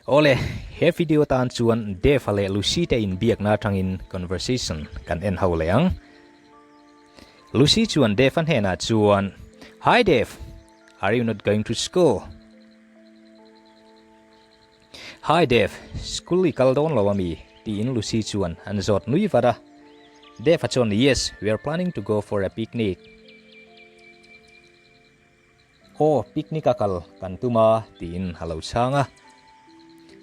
Ole, he video tan chuan Dave ale Lucy te inbiakna tangin conversation kan en ho leang. Lucy chuan Dave an hena chuan, "Hi Dave, are you not going to school?" "Hi Dave, school kal don lo ami," ti in Lucy chuan an zot nui vara. Dave chuan, "Yes, we are planning to go for a picnic." "Oh, picnic akal kan tuma," ti in halo changa.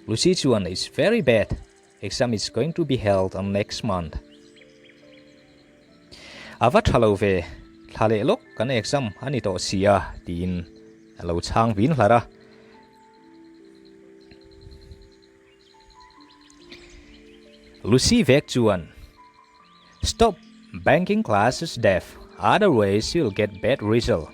Lucy chuan, "It's very bad. Exam is going to be held on next month." Avat halo ve thale lok kan exam ani to sia tin halo chang vin hlara. Lucy vek chuan, "Stop banking classes, Dave. Otherwise you'll get bad result."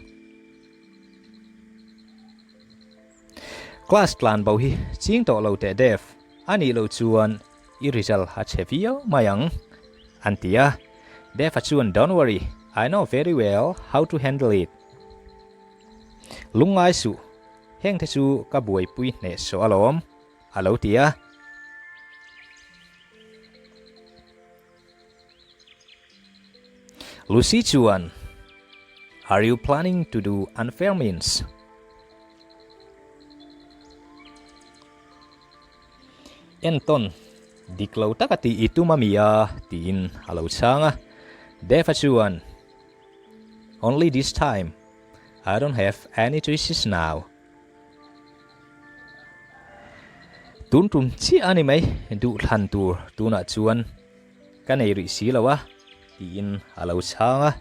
Class tlan bau hi ching to lo te Dave ani lo chuan I result ha chevio mayang antia. Dave chuan, "Don't worry, I know very well how to handle it." Lungai su heng the chu ka buai pui ne so alom alo tia. Lucy chuan, "Are you planning to do unfair means?" Enton diklo takati itu mamia tin halo changa. Dave chuan, "Only this time. I don't have any choices now." Tun chi ani mai du than tur tuna chuan kanei ri si lawa tin halo changa.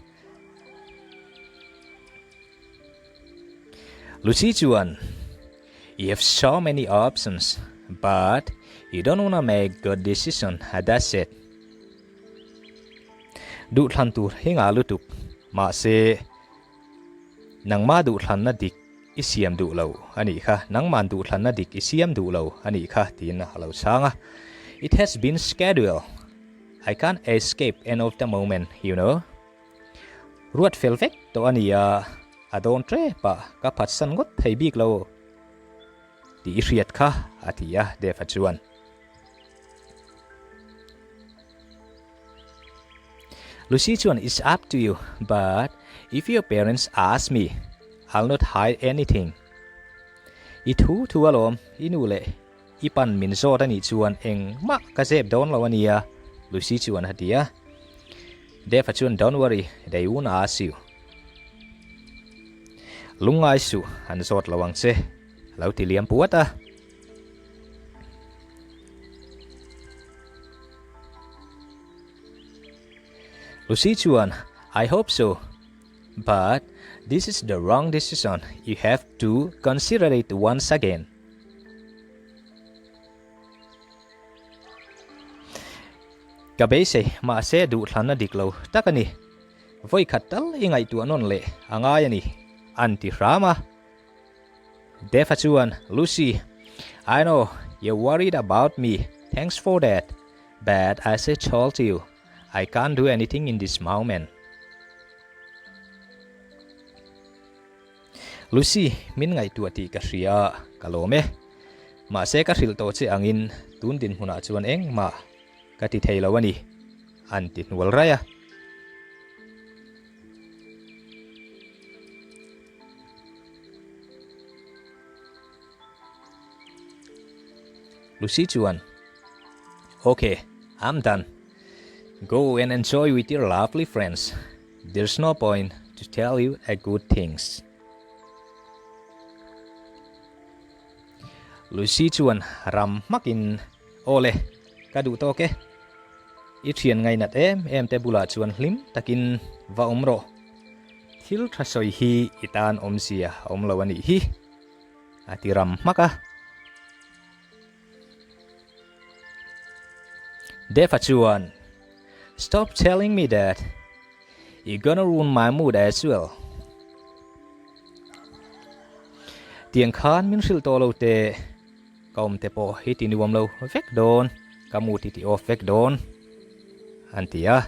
Lucy chuan, "You have so many options, but you don't wanna make good decision, that's it." Du than tur hinga lutuk ma se nang ma du than na dik isiam du lo ani kha nang man du than na dik isiam du lo ani kha tin halo changa. "It has been scheduled. I can't escape end of the moment, you know." Ruat fel vek to ania adon tre pa ka phat san ngot thei bik lo ti riat kha atia de fachuan. Lucy chuan, "It's up to you, but if your parents ask me, I'll not hide anything." Itu tu alom inule ipan Mizo tani chuan eng ma ka zep don lawania. Lucy chuan hatia. Dave chuan, "Don't worry, they won't ask you." Lungai su an zot lawang che lau ti liam puata. Lucy chuan, "I hope so, but this is the wrong decision. You have to consider it once again." Kabese ma se du thana diklo takani voi khatal ingai tu anon le angai ani anti rama. Dave chuan, "Lucy, I know you're worried about me. Thanks for that. But as I told you, I can't do anything in this moment." Lucy min ngai tu ati ka ria kalome ma se ka ril to che angin tun din huna chuan eng ma ka ti thei lawani anti nual raya. Lucy chuan, "Okay, I'm done. Go and enjoy with your lovely friends. There's no point to tell you a good things." Lucy chuan ram makin, "Ole, kadu to ke. I thian ngai nat em te bula chuan hlim takin va omro. Thil thasoi hi itan omsia omlawani hi." Ati ram maka. Dave chuan, "Stop telling me that. You're gonna ruin my mood as well." Tiang khan min sil to lo te kaum te po hiti ni wam lo vek don kamu titi off vek don antia.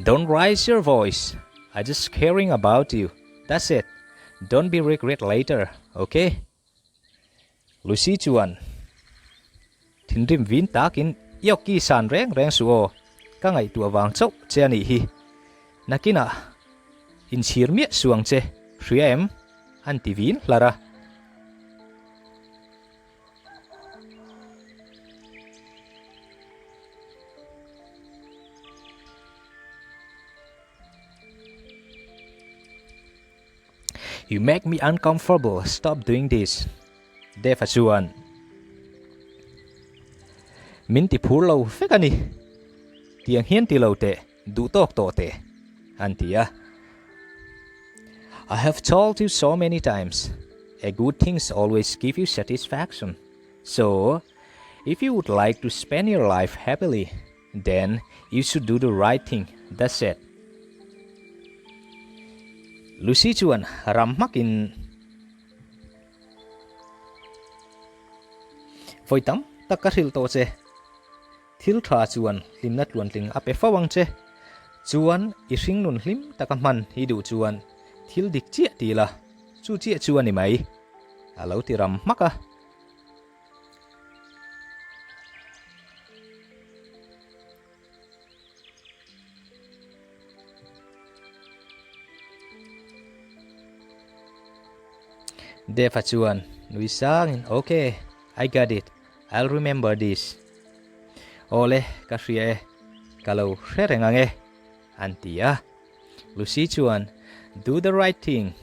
"Don't raise your voice. I just caring about you. That's it. Don't be regret later, okay?" Lucy chuan thin rim vin takin yoki san reng suo ka ngai tu awang chau che ani hi nakina in chir mi suang che hriam an ti vin lara You make me uncomfortable. Stop doing this. Defa chuan min ti phur lo fek ani tiang hian ti lo te du tok to te antia I have told you so many times a good things always give you satisfaction. So if you would like to spend your life happily, then you should do the right thing. That's it. Lucy chuan ram makin foi tam takaril to che thil tha chuan limna tluan tling ape fawang che chuan I hring nun hlim takaman hi du chuan thil dik chia ti la chu chia chuan ni mai alo ti ram maka Defa chuan nui sang okay, I got it. I'll remember this. Ole ka hria kalau hrerengange antia Lucy chuan do the right thing,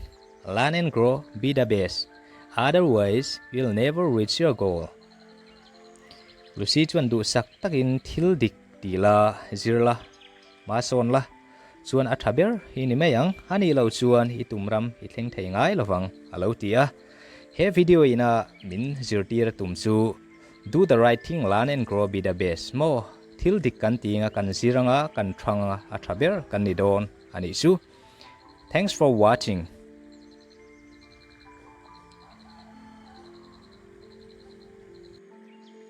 learn and grow, be the best. Otherwise you'll never reach your goal. Lucy chuan du sak takin thil dik tila zirla ma son la chuan athaber hi ni mayang ani lo chuan I tumram I thleng thei ngai lawang alo tia he video ina min zirtir tum chu do the right thing, learn and grow, be the best. Mo thil dik kan tinga kan ziranga kan thanga athaber kan ni don ani chu. Thanks for watching.